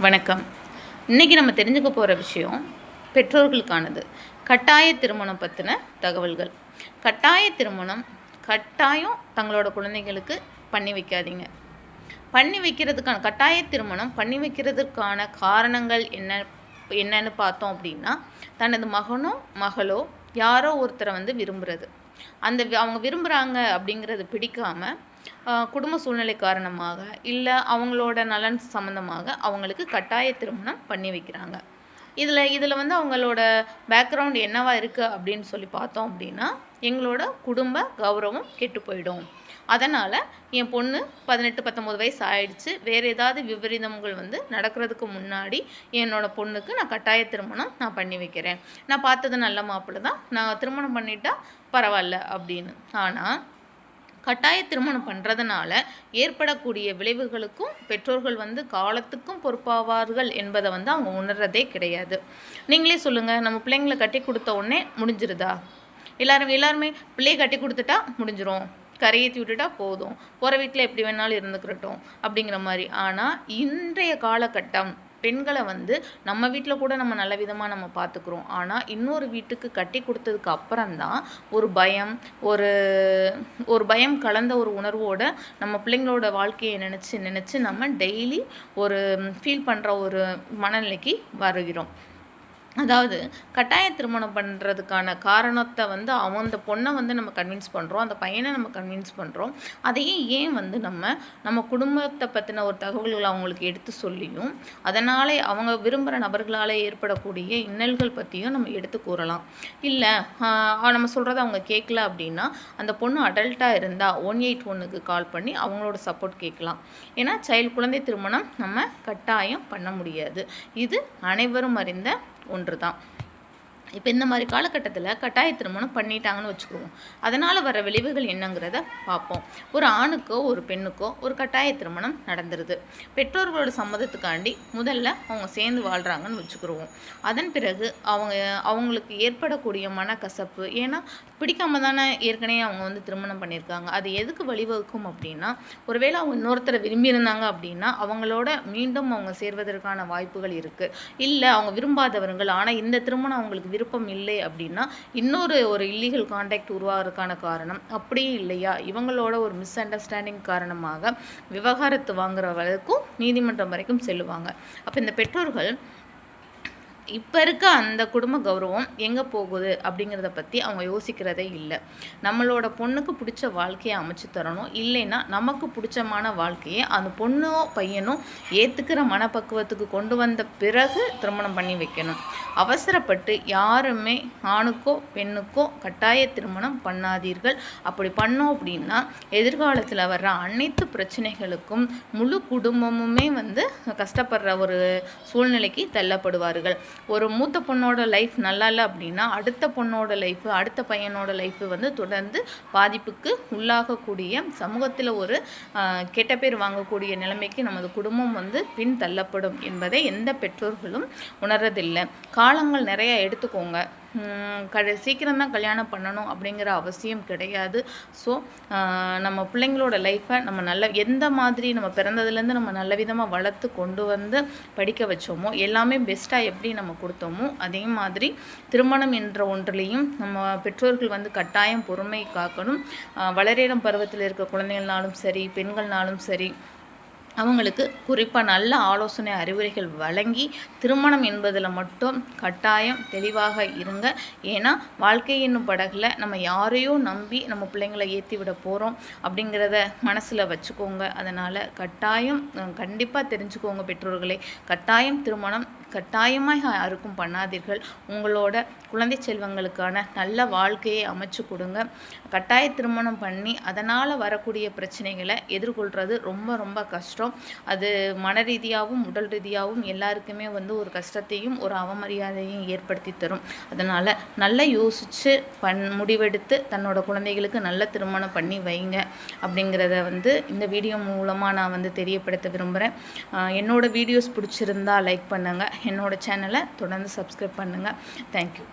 வணக்கம். இன்றைக்கி நம்ம தெரிஞ்சுக்க போகிற விஷயம் பெற்றோர்களுக்கானது. கட்டாய திருமணம் பற்றின தகவல்கள். கட்டாய திருமணம் கட்டாயம் தங்களோட குழந்தைகளுக்கு பண்ணி வைக்காதீங்க. கட்டாய திருமணம் பண்ணி வைக்கிறதுக்கான காரணங்கள் என்னன்னு பார்த்தோம் அப்படின்னா, தனது மகனோ மகளோ யாரோ ஒருத்தரை விரும்புகிறது. அவங்க விரும்புகிறாங்க அப்படிங்கிறது பிடிக்காமல் குடும்ப சூழ்நிலை காரணமாக இல்லை அவங்களோட நலன் சம்மந்தமாக அவங்களுக்கு கட்டாய திருமணம் பண்ணி வைக்கிறாங்க. இதில் அவங்களோட பேக்ரவுண்ட் என்னவா இருக்குது அப்படின்னு சொல்லி பார்த்தோம் அப்படின்னா, எங்களோட குடும்ப கௌரவம் கெட்டு போயிடும். அதனால் என் பொண்ணு 18-19 வயசு ஆயிடுச்சு, வேறு ஏதாவது விபரீதங்கள் நடக்கிறதுக்கு முன்னாடி என்னோடய பொண்ணுக்கு நான் கட்டாய திருமணம் நான் பண்ணி வைக்கிறேன். நான் பார்த்தது நல்ல மாப்பிள்ளை தான், நான் திருமணம் பண்ணிட்டா பரவாயில்ல அப்படின்னு. ஆனால் கட்டாய திருமணம் பண்ணுறதுனால ஏற்படக்கூடிய விளைவுகளுக்கும் பெற்றோர்கள் காலத்துக்கும் பொறுப்பாவார்கள் என்பதை அவங்க உணர்றதே கிடையாது. நீங்களே சொல்லுங்கள், நம்ம பிள்ளைங்களை கட்டி கொடுத்த உடனே முடிஞ்சிருதா? எல்லாருமே பிள்ளையை கட்டி கொடுத்துட்டா முடிஞ்சிரும், கரையேற்றி விட்டுட்டா போதும், போகிற வீட்டில் எப்படி வேணாலும் இருந்துக்கிறட்டும் அப்படிங்கிற மாதிரி. ஆனால் இன்றைய காலகட்டம் பெண்களை நம்ம வீட்டில் கூட நம்ம நல்ல விதமாக நம்ம பார்த்துக்குறோம். ஆனால் இன்னொரு வீட்டுக்கு கட்டி கொடுத்ததுக்கு அப்புறம்தான் ஒரு பயம் கலந்த ஒரு உணர்வோடு நம்ம பிள்ளைங்களோட வாழ்க்கையை நினச்சி நம்ம டெய்லி ஒரு ஃபீல் பண்ணுற ஒரு மனநிலைக்கு வருகிறோம். அதாவது கட்டாய திருமணம் பண்ணுறதுக்கான காரணத்தை அந்த பொண்ணை நம்ம கன்வின்ஸ் பண்ணுறோம், அந்த பையனை நம்ம கன்வின்ஸ் பண்ணுறோம். அதையே ஏன் நம்ம குடும்பத்தை பற்றின ஒரு தகவல்களை அவங்களுக்கு எடுத்து சொல்லியும் அதனால் அவங்க விரும்புகிற நபர்களால் ஏற்படக்கூடிய இன்னல்கள் பற்றியும் நம்ம எடுத்து கூறலாம். இல்லை நம்ம சொல்கிறத அவங்க கேட்கல அப்படின்னா அந்த பொண்ணு அடல்ட்டாக இருந்தால் 181க்கு கால் பண்ணி அவங்களோட சப்போர்ட் கேட்கலாம். ஏன்னா குழந்தை திருமணம் நம்ம கட்டாயம் பண்ண முடியாது. இது அனைவரும் அறிந்த ஒன்று தான். இப்போ இந்த மாதிரி காலகட்டத்தில் கட்டாய திருமணம் பண்ணிட்டாங்கன்னு வச்சுக்குவோம். அதனால் வர விளைவுகள் என்னங்கிறத பார்ப்போம். ஒரு ஆணுக்கோ ஒரு பெண்ணுக்கோ ஒரு கட்டாய திருமணம் நடந்துருது. பெற்றோர்களோட சம்மதத்துக்காண்டி முதல்ல அவங்க சேர்ந்து வாழ்கிறாங்கன்னு வச்சுக்கிடுவோம். அதன் பிறகு அவங்களுக்கு ஏற்படக்கூடிய மனக்கசப்பு, ஏன்னா பிடிக்காம தானே ஏற்கனவே அவங்க திருமணம் பண்ணியிருக்காங்க. அது எதுக்கு வழிவகுக்கும் அப்படின்னா, ஒருவேளை அவங்க இன்னொருத்தரை விரும்பியிருந்தாங்க அப்படின்னா அவங்களோட மீண்டும் அவங்க சேர்வதற்கான வாய்ப்புகள் இருக்குது. இல்லை அவங்க விரும்பாதவர்கள் ஆனால் இந்த திருமணம் அவங்களுக்கு விருப்பம் இல்லை அப்படின்னா ஒரு இல்லீகல் கான்டாக்ட் உருவாகிறதுக்கான காரணம். அப்படியே இல்லையா இவங்களோட ஒரு மிஸ் அண்டர்ஸ்டாண்டிங் காரணமாக விவகாரத்து வாங்குற வரைக்கும் நீதிமன்றம் வரைக்கும் செல்லுவாங்க. அப்போ இந்த பெற்றோர்கள் இப்போ இருக்க அந்த குடும்ப கௌரவம் எங்கே போகுது அப்படிங்கிறத பற்றி அவங்க யோசிக்கிறதே இல்லை. நம்மளோட பொண்ணுக்கு பிடிச்ச வாழ்க்கையை அமைச்சு தரணும், இல்லைன்னா நமக்கு பிடிச்சமான வாழ்க்கையை அந்த பொண்ணோ பையனோ ஏற்றுக்கிற மனப்பக்குவத்துக்கு கொண்டு வந்த பிறகு திருமணம் பண்ணி வைக்கணும். அவசரப்பட்டு யாருமே ஆணுக்கோ பெண்ணுக்கோ கட்டாய திருமணம் பண்ணாதீர்கள். அப்படி பண்ணோம் அப்படின்னா எதிர்காலத்தில் வர்ற அனைத்து பிரச்சனைகளுக்கும் முழு குடும்பமுமே கஷ்டப்படுற ஒரு சூழ்நிலைக்கு தள்ளப்படுவார்கள். ஒரு மூத்த பொண்ணோட லைஃப் நல்லா இல்லை அப்படின்னா அடுத்த பொண்ணோட லைஃபு, அடுத்த பையனோட லைஃபு தொடர்ந்து பாதிப்புக்கு உள்ளாகக்கூடிய, சமூகத்தில் ஒரு கெட்ட பேர் வாங்கக்கூடிய நிலைமைக்கு நமது குடும்பம் பின் தள்ளப்படும் என்பதை எந்த பெற்றோர்களும் உணர்றதில்லை. காலங்கள் நிறையா எடுத்துக்கோங்க. சீக்கிரம் தான் கல்யாணம் பண்ணணும் அப்படிங்கிற அவசியம் கிடையாது. ஸோ நம்ம பிள்ளைங்களோட லைஃப்பை நம்ம எந்த மாதிரி நம்ம பிறந்ததுலேருந்து நம்ம நல்ல விதமாக வளர்த்து கொண்டு படிக்க வச்சோமோ, எல்லாமே பெஸ்ட்டாக எப்படி நம்ம கொடுத்தோமோ அதே மாதிரி திருமணம் என்ற ஒன்றிலையும் நம்ம பெற்றோர்கள் கட்டாயம் பொறுமை காக்கணும். வளரிடம் பருவத்தில் இருக்க குழந்தைகள்னாலும் சரி, பெண்கள்னாலும் சரி, அவங்களுக்கு குறிப்பாக நல்ல ஆலோசனை அறிவுரைகள் வழங்கி திருமணம் என்பதில் மட்டும் கட்டாயம் தெளிவாக இருங்க. ஏன்னா வாழ்க்கை என்னும் படகுல நம்ம யாரையோ நம்பி நம்ம பிள்ளைங்களை ஏற்றி விட போகிறோம் அப்படிங்கிறத மனசில் வச்சுக்கோங்க. அதனால் கட்டாயம் கண்டிப்பாக தெரிஞ்சுக்கோங்க பெற்றோர்களே, கட்டாயம் திருமணம் கட்டாயமாக யாருக்கும் பண்ணாதீர்கள். உங்களோட குழந்தை செல்வங்களுக்கான நல்ல வாழ்க்கையை அமைச்சு கொடுங்க. கட்டாய திருமணம் பண்ணி அதனால் வரக்கூடிய பிரச்சனைகளை எதிர்கொள்கிறது ரொம்ப ரொம்ப கஷ்டம். அது மன ரீதியாகவும் உடல் ரீதியாகவும் எல்லாருக்குமே ஒரு கஷ்டத்தையும் ஒரு அவமரியாதையும் ஏற்படுத்தி தரும். அதனால் நல்லா யோசித்து முடிவெடுத்து தன்னோட குழந்தைகளுக்கு நல்ல திருமணம் பண்ணி வைங்க அப்படிங்கிறத இந்த வீடியோ மூலமாக நான் தெரியப்படுத்த விரும்புகிறேன். என்னோடய வீடியோஸ் பிடிச்சிருந்தா லைக் பண்ணுங்கள், என்னோடய சேனலை தொடர்ந்து சப்ஸ்கிரைப் பண்ணுங்கள். தேங்க்யூ.